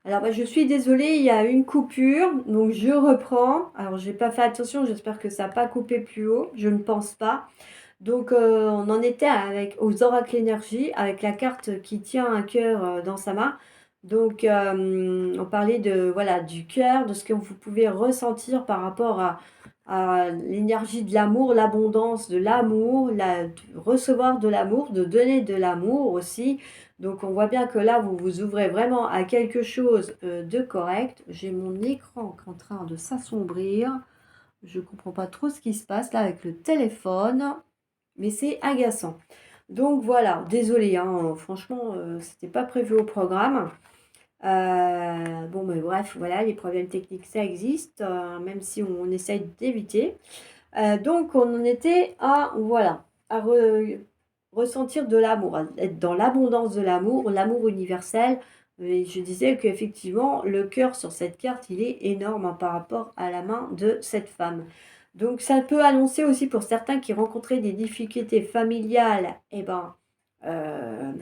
Alors, bah, je suis désolée, il y a une coupure, donc je reprends. Alors, j'ai pas fait attention, j'espère que ça n'a pas coupé plus haut, je ne pense pas. Donc, on en était avec aux oracles énergie, avec la carte qui tient un cœur dans sa main. Donc, on parlait de, voilà, du cœur, de ce que vous pouvez ressentir par rapport à l'énergie de l'amour, l'abondance de l'amour, de recevoir de l'amour, de donner de l'amour aussi. Donc, on voit bien que là, vous vous ouvrez vraiment à quelque chose de correct. J'ai mon écran qui est en train de s'assombrir. Je ne comprends pas trop ce qui se passe là avec le téléphone, mais c'est agaçant. Donc voilà, désolé, hein, franchement, c'était pas prévu au programme. Bon, mais bref, voilà, les problèmes techniques, ça existe, même si on essaye d'éviter. Donc on en était à, voilà, ressentir de l'amour, à être dans l'abondance de l'amour, l'amour universel. Et je disais qu'effectivement, le cœur sur cette carte, il est énorme hein, par rapport à la main de cette femme. Donc ça peut annoncer aussi pour certains qui rencontraient des difficultés familiales, eh ben, euh,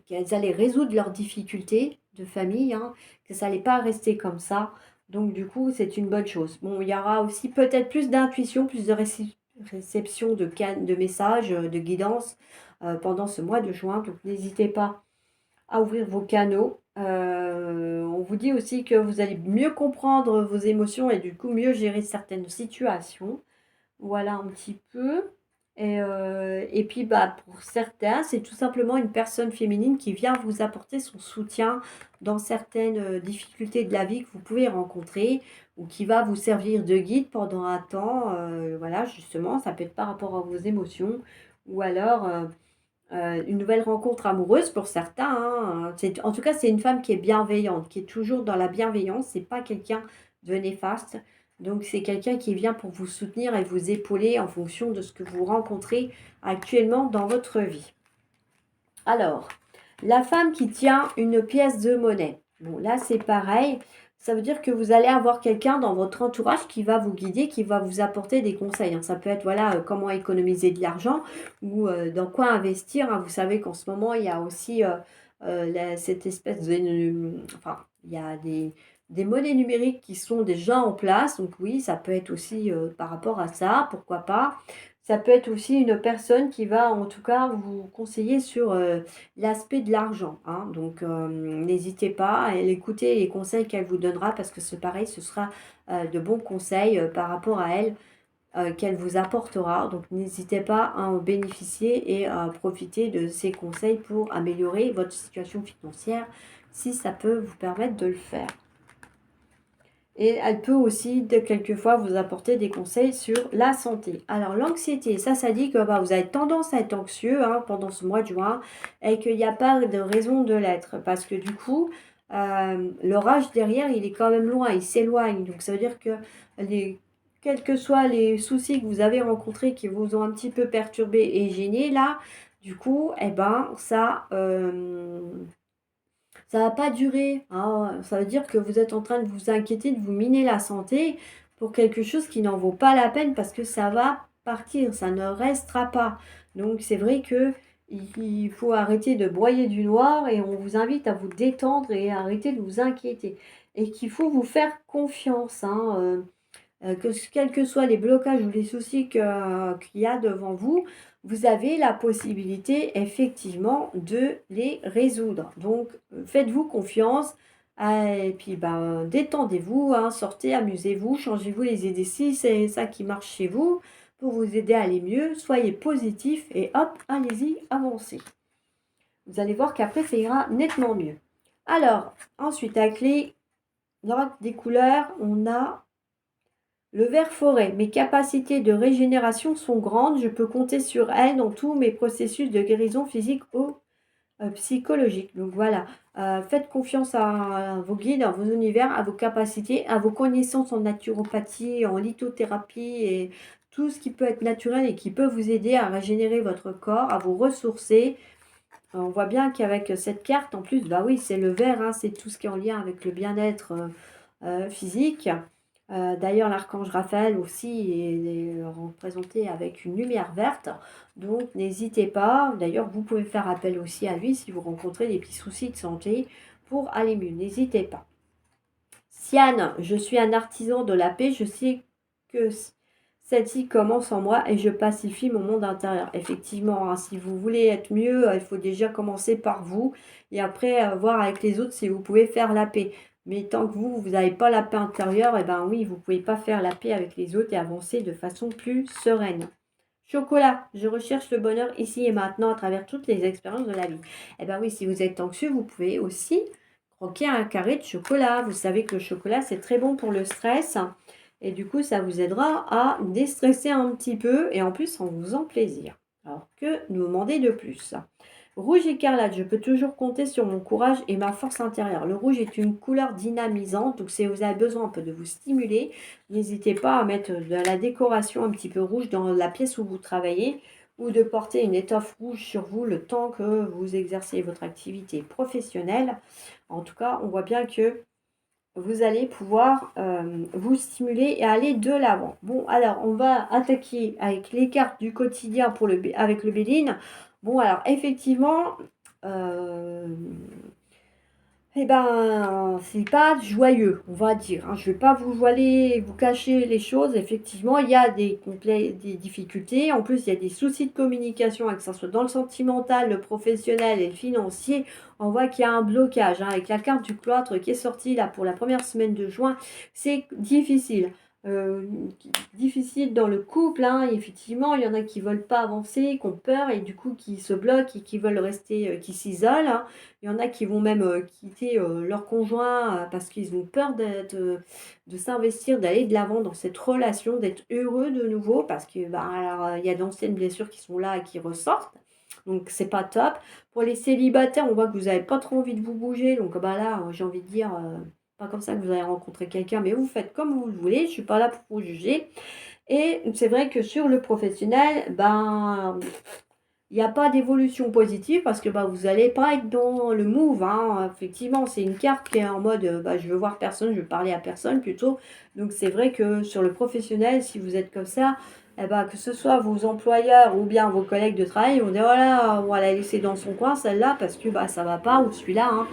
qu'elles allaient résoudre leurs difficultés de famille, hein, que ça n'allait pas rester comme ça. Donc du coup, c'est une bonne chose. Bon, il y aura aussi peut-être plus d'intuition, plus de réception de messages, de guidance pendant ce mois de juin. Donc n'hésitez pas à ouvrir vos canaux. On vous dit aussi que vous allez mieux comprendre vos émotions et du coup mieux gérer certaines situations. Voilà un petit peu. Et puis bah, pour certains, c'est tout simplement une personne féminine qui vient vous apporter son soutien dans certaines difficultés de la vie que vous pouvez rencontrer ou qui va vous servir de guide pendant un temps. Voilà, justement, ça peut être par rapport à vos émotions ou alors une nouvelle rencontre amoureuse pour certains. Hein. En tout cas, c'est une femme qui est bienveillante, qui est toujours dans la bienveillance. C'est pas quelqu'un de néfaste. Donc, c'est quelqu'un qui vient pour vous soutenir et vous épauler en fonction de ce que vous rencontrez actuellement dans votre vie. Alors, la femme qui tient une pièce de monnaie. Bon, là, c'est pareil. Ça veut dire que vous allez avoir quelqu'un dans votre entourage qui va vous guider, qui va vous apporter des conseils. Hein. Ça peut être, voilà, comment économiser de l'argent ou dans quoi investir. Hein. Vous savez qu'en ce moment, il y a aussi cette espèce de... Enfin, il y a des monnaies numériques qui sont déjà en place. Donc oui, ça peut être aussi par rapport à ça, pourquoi pas. Ça peut être aussi une personne qui va en tout cas vous conseiller sur l'aspect de l'argent. Hein. Donc n'hésitez pas à écouter les conseils qu'elle vous donnera parce que c'est pareil, ce sera de bons conseils par rapport à elle qu'elle vous apportera. Donc n'hésitez pas à en bénéficier et à profiter de ces conseils pour améliorer votre situation financière si ça peut vous permettre de le faire. Et elle peut aussi, quelquefois, vous apporter des conseils sur la santé. Alors, l'anxiété, ça dit que bah, vous avez tendance à être anxieux hein, pendant ce mois de juin et qu'il n'y a pas de raison de l'être. Parce que du coup, l'orage derrière, il est quand même loin, il s'éloigne. Donc, ça veut dire que quels que soient les soucis que vous avez rencontrés qui vous ont un petit peu perturbé et gêné, là, du coup, eh ben, ça va pas durer. Hein. Ça veut dire que vous êtes en train de vous inquiéter, de vous miner la santé pour quelque chose qui n'en vaut pas la peine parce que ça va partir, ça ne restera pas. Donc c'est vrai que il faut arrêter de broyer du noir et on vous invite à vous détendre et à arrêter de vous inquiéter. Et qu'il faut vous faire confiance. Hein, quels que soient les blocages ou les soucis qu'il y a devant vous, vous avez la possibilité effectivement de les résoudre. Donc, faites-vous confiance et puis ben, détendez-vous, hein, sortez, amusez-vous, changez-vous les idées si c'est ça qui marche chez vous pour vous aider à aller mieux. Soyez positif et hop, allez-y, avancez. Vous allez voir qu'après, ça ira nettement mieux. Alors, ensuite, avec les des couleurs, on a le ver forêt. Mes capacités de régénération sont grandes. Je peux compter sur elles dans tous mes processus de guérison physique ou psychologique. Donc voilà, faites confiance à vos guides, à vos univers, à vos capacités, à vos connaissances en naturopathie, en lithothérapie et tout ce qui peut être naturel et qui peut vous aider à régénérer votre corps, à vous ressourcer. On voit bien qu'avec cette carte, en plus, bah oui, c'est le vert, hein, c'est tout ce qui est en lien avec le bien-être physique. D'ailleurs, l'archange Raphaël aussi est représenté avec une lumière verte. Donc, n'hésitez pas. D'ailleurs, vous pouvez faire appel aussi à lui si vous rencontrez des petits soucis de santé pour aller mieux. N'hésitez pas. Siane, je suis un artisan de la paix, je sais que celle-ci commence en moi et je pacifie mon monde intérieur. Effectivement, hein, si vous voulez être mieux, il faut déjà commencer par vous et après voir avec les autres si vous pouvez faire la paix. Mais tant que vous n'avez pas la paix intérieure, eh ben oui, vous ne pouvez pas faire la paix avec les autres et avancer de façon plus sereine. Chocolat, je recherche le bonheur ici et maintenant à travers toutes les expériences de la vie. Eh bien oui, si vous êtes anxieux, vous pouvez aussi croquer un carré de chocolat. Vous savez que le chocolat, c'est très bon pour le stress. Et du coup, ça vous aidera à déstresser un petit peu et en plus en vous en plaisir. Alors que nous demander de plus? Rouge écarlate, je peux toujours compter sur mon courage et ma force intérieure. Le rouge est une couleur dynamisante, donc si vous avez besoin un peu de vous stimuler, n'hésitez pas à mettre de la décoration un petit peu rouge dans la pièce où vous travaillez ou de porter une étoffe rouge sur vous le temps que vous exercez votre activité professionnelle. En tout cas, on voit bien que vous allez pouvoir vous stimuler et aller de l'avant. Bon, alors, on va attaquer avec les cartes du quotidien avec le Béline. Bon, alors, effectivement, euh, eh ben, c'est pas joyeux, on va dire, hein. Je vais pas vous voiler, vous cacher les choses. Effectivement, il y a des difficultés. En plus, il y a des soucis de communication, que ce soit dans le sentimental, le professionnel et le financier. On voit qu'il y a un blocage, hein, avec la carte du cloître qui est sortie là pour la première semaine de juin. C'est difficile. Euh, Difficile dans le couple, hein. Effectivement, il y en a qui veulent pas avancer, qui ont peur et du coup qui se bloquent et qui veulent rester, qui s'isolent, hein. Il y en a qui vont même quitter leur conjoint parce qu'ils ont peur de s'investir, d'aller de l'avant dans cette relation, d'être heureux de nouveau parce que bah, alors, il y a d'anciennes blessures qui sont là et qui ressortent. Donc c'est pas top. Pour les célibataires, on voit que vous n'avez pas trop envie de vous bouger. Donc bah là, j'ai envie de dire, pas comme ça que vous allez rencontrer quelqu'un, mais vous faites comme vous le voulez. Je ne suis pas là pour vous juger. Et c'est vrai que sur le professionnel, ben il n'y a pas d'évolution positive parce que bah, vous n'allez pas être dans le move, hein. Effectivement, c'est une carte qui est en mode bah, je veux voir personne, je veux parler à personne plutôt. Donc c'est vrai que sur le professionnel, si vous êtes comme ça, eh ben, que ce soit vos employeurs ou bien vos collègues de travail, on dit voilà, on va la laisser dans son coin celle-là parce que bah, ça va pas ou celui-là, hein.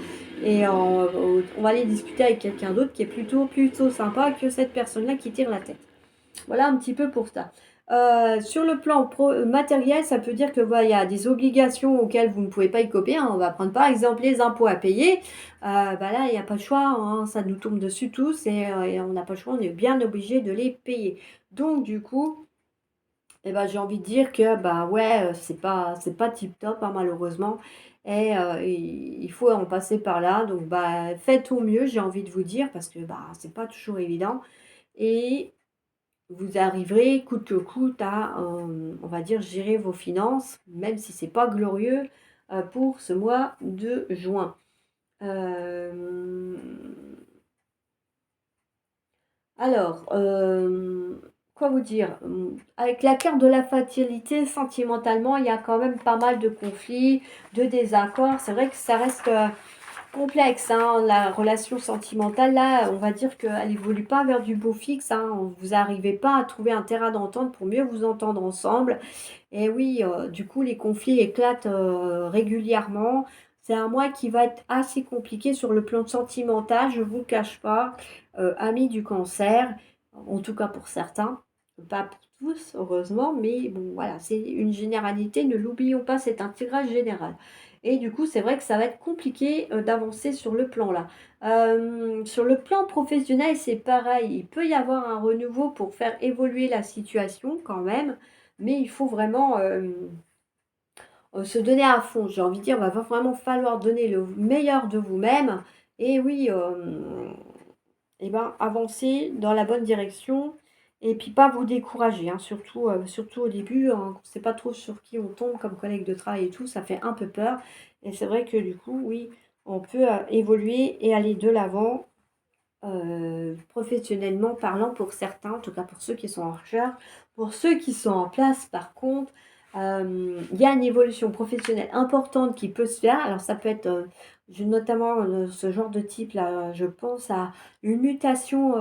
Et on va aller discuter avec quelqu'un d'autre qui est plutôt sympa que cette personne-là qui tire la tête. Voilà un petit peu pour ça. Sur le plan matériel, ça peut dire que voilà, il y a des obligations auxquelles vous ne pouvez pas y copier, hein. On va prendre par exemple les impôts à payer. Bah là, il n'y a pas le choix, hein. Ça nous tombe dessus tous et on n'a pas le choix, on est bien obligé de les payer. Donc du coup, eh ben, j'ai envie de dire que bah ouais, c'est pas tip top, hein, malheureusement. Et il faut en passer par là. Donc bah faites au mieux, j'ai envie de vous dire, parce que bah c'est pas toujours évident. Et vous arriverez coûte que coûte à, on va dire, gérer vos finances, même si c'est pas glorieux, pour ce mois de juin. Hem, alors, quoi vous dire? Avec la carte de la fatalité, sentimentalement, il y a quand même pas mal de conflits, de désaccords. C'est vrai que ça reste, complexe, hein, la relation sentimentale, là, on va dire qu'elle évolue pas vers du beau fixe, hein. Vous n'arrivez pas à trouver un terrain d'entente pour mieux vous entendre ensemble. Et oui, du coup, les conflits éclatent régulièrement. C'est un mois qui va être assez compliqué sur le plan sentimental, je ne vous le cache pas. Amis du cancer, en tout cas pour certains, pas pour tous, heureusement, mais bon, voilà, c'est une généralité, ne l'oublions pas, c'est un tirage général. Et du coup, c'est vrai que ça va être compliqué d'avancer sur le plan là. Sur le plan professionnel, c'est pareil. Il peut y avoir un renouveau pour faire évoluer la situation quand même, mais il faut vraiment se donner à fond. J'ai envie de dire, il va vraiment falloir donner le meilleur de vous-même. Et oui, et ben, avancer dans la bonne direction et puis pas vous décourager, hein, surtout au début, hein, on ne sait pas trop sur qui on tombe comme collègue de travail et tout, ça fait un peu peur. Et c'est vrai que du coup, oui, on peut évoluer et aller de l'avant, professionnellement parlant pour certains, en tout cas pour ceux qui sont en recherche. Pour ceux qui sont en place, par contre, il y a une évolution professionnelle importante qui peut se faire. Alors ça peut être, notamment ce genre de type-là, je pense à une mutation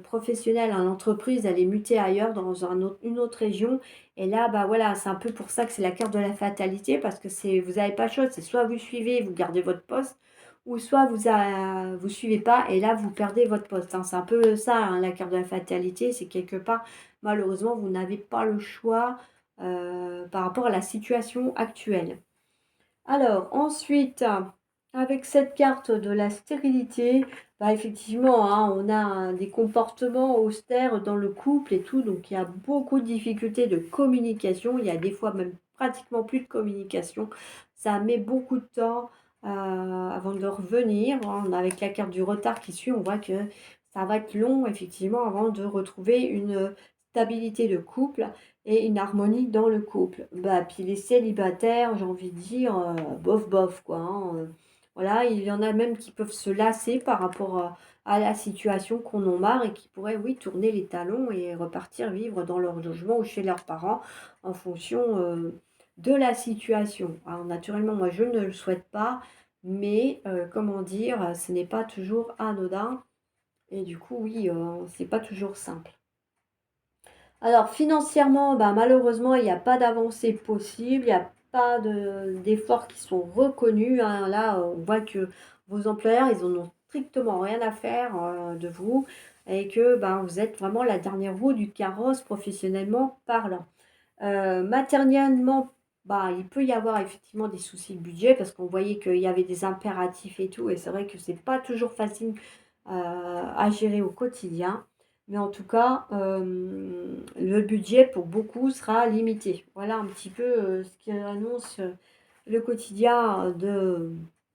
professionnelle. Hein. L'entreprise, elle est mutée ailleurs, dans une autre région. Et là, bah voilà, c'est un peu pour ça que c'est la carte de la fatalité, parce que vous n'avez pas le choix. C'est soit vous suivez, vous gardez votre poste, ou soit vous suivez pas et là, vous perdez votre poste, hein. C'est un peu ça, hein, la carte de la fatalité, c'est quelque part, malheureusement, vous n'avez pas le choix, par rapport à la situation actuelle. Alors ensuite, avec cette carte de la stérilité, bah, effectivement, hein, on a des comportements austères dans le couple et tout, donc il y a beaucoup de difficultés de communication. Il y a des fois même pratiquement plus de communication. Ça met beaucoup de temps, avant de revenir, hein. Avec la carte du retard qui suit, on voit que ça va être long effectivement avant de retrouver une stabilité de couple et une harmonie dans le couple. Bah, puis les célibataires, j'ai envie de dire, bof bof quoi, hein, voilà, il y en a même qui peuvent se lasser par rapport à la situation, qu'on en marre et qui pourraient, oui, tourner les talons et repartir vivre dans leur logement ou chez leurs parents en fonction, de la situation. Alors naturellement, moi je ne le souhaite pas, mais comment dire? Ce n'est pas toujours anodin et du coup, oui, c'est pas toujours simple. Alors financièrement, bah, malheureusement, il n'y a pas d'avancée possible, il n'y a pas d'efforts qui sont reconnus, hein. Là, on voit que vos employeurs, ils en ont strictement rien à faire, de vous et que, ben, vous êtes vraiment la dernière roue du carrosse professionnellement parlant. Matériellement, bah, il peut y avoir effectivement des soucis de budget parce qu'on voyait qu'il y avait des impératifs et tout et c'est vrai que c'est pas toujours facile, à gérer au quotidien. Mais en tout cas, le budget pour beaucoup sera limité. Voilà un petit peu, ce qui annonce, le quotidien de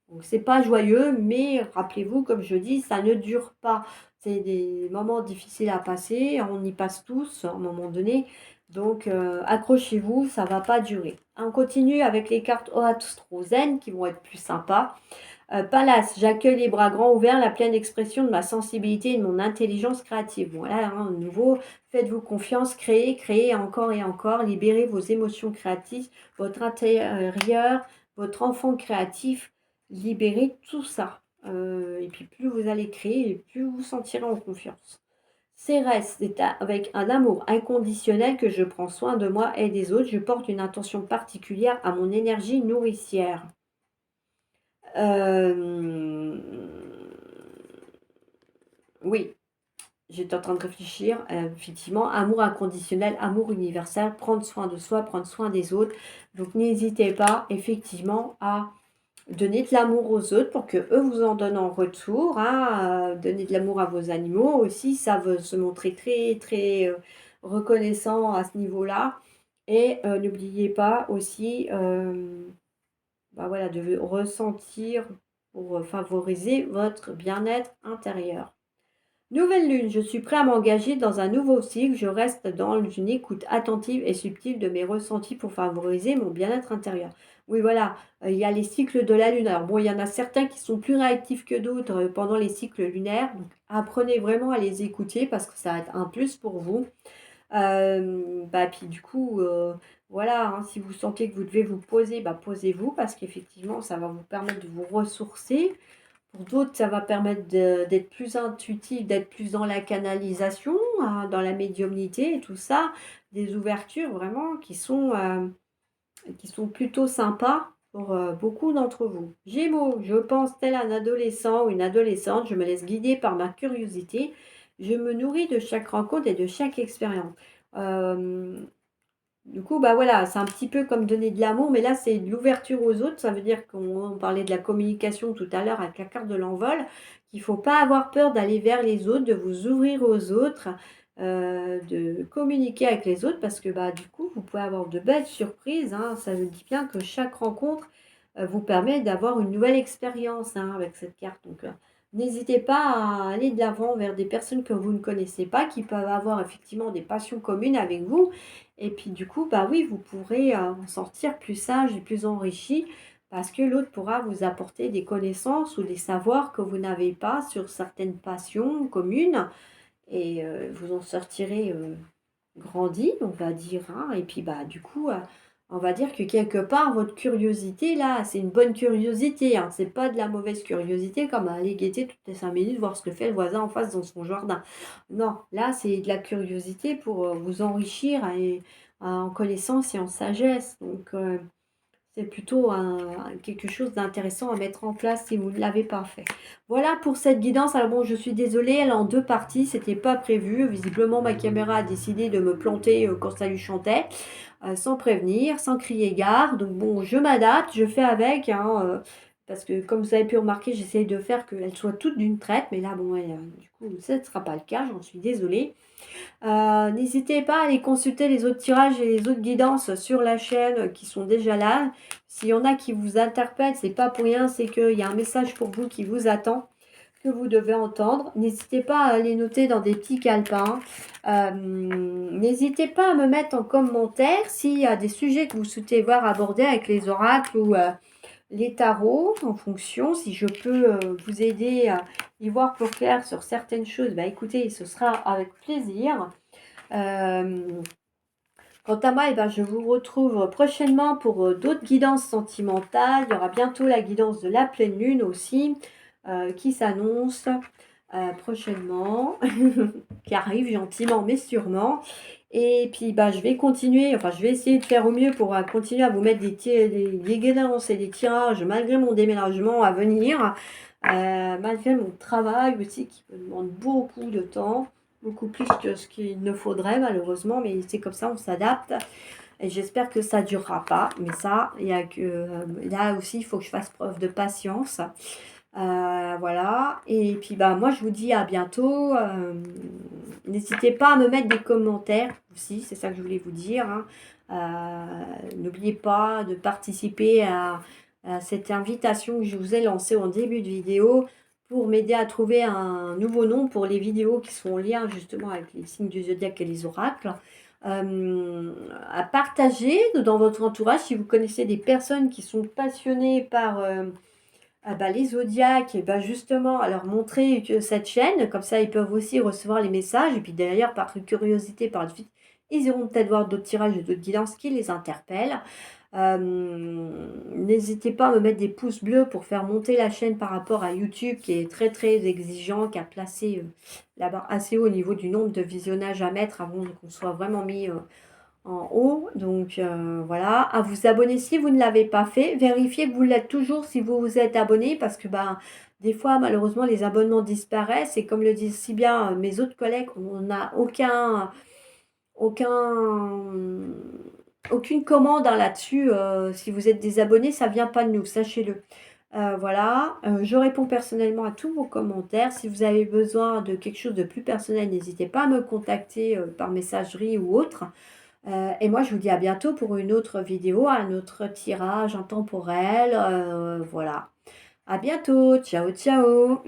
donc c'est pas joyeux, mais rappelez-vous, comme je dis, ça ne dure pas. C'est des moments difficiles à passer, on y passe tous à un moment donné, donc accrochez-vous, ça va pas durer. On continue avec les cartes Oastrozène qui vont être plus sympas. Palace, j'accueille les bras grands ouverts, la pleine expression de ma sensibilité et de mon intelligence créative. Voilà, hein, de nouveau, faites-vous confiance, créez, créez encore et encore, libérez vos émotions créatives, votre intérieur, votre enfant créatif, libérez tout ça. Et puis plus vous allez créer, et plus vous vous sentirez en confiance. Cérès, c'est avec un amour inconditionnel que je prends soin de moi et des autres. Je porte une attention particulière à mon énergie nourricière. Hem, oui, j'étais en train de réfléchir, effectivement, amour inconditionnel, amour universel, prendre soin de soi, prendre soin des autres. Donc n'hésitez pas effectivement à donner de l'amour aux autres pour que eux vous en donnent en retour, hein, donner de l'amour à vos animaux aussi, ça veut se montrer très, très, reconnaissant à ce niveau-là et n'oubliez pas aussi, bah, voilà, de ressentir pour, favoriser votre bien-être intérieur. Nouvelle lune, je suis prêt à m'engager dans un nouveau cycle. Je reste dans une écoute attentive et subtile de mes ressentis pour favoriser mon bien-être intérieur. Oui, voilà, il y a les cycles de la lune. Alors bon, il y en a certains qui sont plus réactifs que d'autres pendant les cycles lunaires. Donc apprenez vraiment à les écouter parce que ça va être un plus pour vous. Bah, puis du coup, voilà, hein, si vous sentez que vous devez vous poser, bah, posez-vous parce qu'effectivement, ça va vous permettre de vous ressourcer. Pour d'autres, ça va permettre d'être plus intuitif, d'être plus dans la canalisation, hein, dans la médiumnité et tout ça. Des ouvertures vraiment qui sont plutôt sympas pour beaucoup d'entre vous. Gémeaux, je pense tel un adolescent ou une adolescente, je me laisse guider par ma curiosité. Je me nourris de chaque rencontre et de chaque expérience. Euh, du coup, bah voilà, c'est un petit peu comme donner de l'amour, mais là, c'est de l'ouverture aux autres. Ça veut dire qu'on parlait de la communication tout à l'heure avec la carte de l'envol, qu'il ne faut pas avoir peur d'aller vers les autres, de vous ouvrir aux autres, de communiquer avec les autres, parce que bah, du coup, vous pouvez avoir de belles surprises, hein. Ça veut dire bien que chaque rencontre vous permet d'avoir une nouvelle expérience, hein, avec cette carte. Donc, n'hésitez pas à aller de l'avant vers des personnes que vous ne connaissez pas, qui peuvent avoir effectivement des passions communes avec vous et puis du coup, bah oui, vous pourrez, en sortir plus sage et plus enrichi parce que l'autre pourra vous apporter des connaissances ou des savoirs que vous n'avez pas sur certaines passions communes et vous en sortirez, grandi, on va dire, hein. Et puis, bah, du coup, on va dire que quelque part votre curiosité là, c'est une bonne curiosité, hein. C'est pas de la mauvaise curiosité comme aller guetter toutes les 5 minutes, voir ce que fait le voisin en face dans son jardin. Non, là, c'est de la curiosité pour, vous enrichir et en connaissance et en sagesse. Donc, C'est plutôt quelque chose d'intéressant à mettre en place si vous ne l'avez pas fait. Voilà pour cette guidance. Alors bon, je suis désolée, elle est en deux parties, c'était pas prévu. Visiblement, ma caméra a décidé de me planter quand ça lui chantait, sans prévenir, sans crier gare. Donc bon, je m'adapte, je fais avec, hein, parce que comme vous avez pu remarquer, j'essaye de faire qu'elles soient toutes d'une traite. Mais là, bon, ouais, du coup, ça ne sera pas le cas, j'en suis désolée. N'hésitez pas à aller consulter les autres tirages et les autres guidances sur la chaîne qui sont déjà là. S'il y en a qui vous interpellent, c'est pas pour rien, c'est qu'il y a un message pour vous qui vous attend, que vous devez entendre. N'hésitez pas à les noter dans des petits calepins. N'hésitez pas à me mettre en commentaire s'il y a des sujets que vous souhaitez voir abordés avec les oracles ou les tarots, en fonction. Si je peux vous aider à y voir plus clair sur certaines choses, bah écoutez, ce sera avec plaisir. Quant à moi, eh ben, je vous retrouve prochainement pour d'autres guidances sentimentales. Il y aura bientôt la guidance de la pleine lune aussi, qui s'annonce prochainement, qui arrive gentiment mais sûrement. Et puis bah, je vais continuer, enfin je vais essayer de faire au mieux pour continuer à vous mettre des guidances et des tirages malgré mon déménagement à venir, malgré mon travail aussi qui me demande beaucoup de temps. Beaucoup plus que ce qu'il ne faudrait malheureusement, mais c'est comme ça, on s'adapte. Et j'espère que ça ne durera pas. Mais ça, il y a que là aussi, il faut que je fasse preuve de patience. Voilà. Et puis bah moi, je vous dis à bientôt. N'hésitez pas à me mettre des commentaires aussi, c'est ça que je voulais vous dire, hein. N'oubliez pas de participer à cette invitation que je vous ai lancée en début de vidéo, pour m'aider à trouver un nouveau nom pour les vidéos qui sont en lien justement avec les signes du zodiaque et les oracles. À partager dans votre entourage si vous connaissez des personnes qui sont passionnées par les zodiaques, et bah justement à leur montrer cette chaîne, comme ça ils peuvent aussi recevoir les messages, et puis d'ailleurs par curiosité par la suite, ils iront peut-être voir d'autres tirages et d'autres guidances qui les interpellent. N'hésitez pas à me mettre des pouces bleus pour faire monter la chaîne par rapport à YouTube qui est très très exigeant, qui a placé la barre assez haut au niveau du nombre de visionnages à mettre avant qu'on soit vraiment mis en haut. Donc voilà, à vous abonner si vous ne l'avez pas fait. Vérifiez que vous l'êtes toujours si vous vous êtes abonné, parce que des fois malheureusement les abonnements disparaissent, et comme le disent si bien mes autres collègues, on n'a aucune commande là-dessus. Si vous êtes désabonné, ça vient pas de nous, sachez-le. Voilà, je réponds personnellement à tous vos commentaires. Si vous avez besoin de quelque chose de plus personnel, n'hésitez pas à me contacter par messagerie ou autre. Et moi, je vous dis à bientôt pour une autre vidéo, un autre tirage intemporel. Voilà. À bientôt. Ciao, ciao.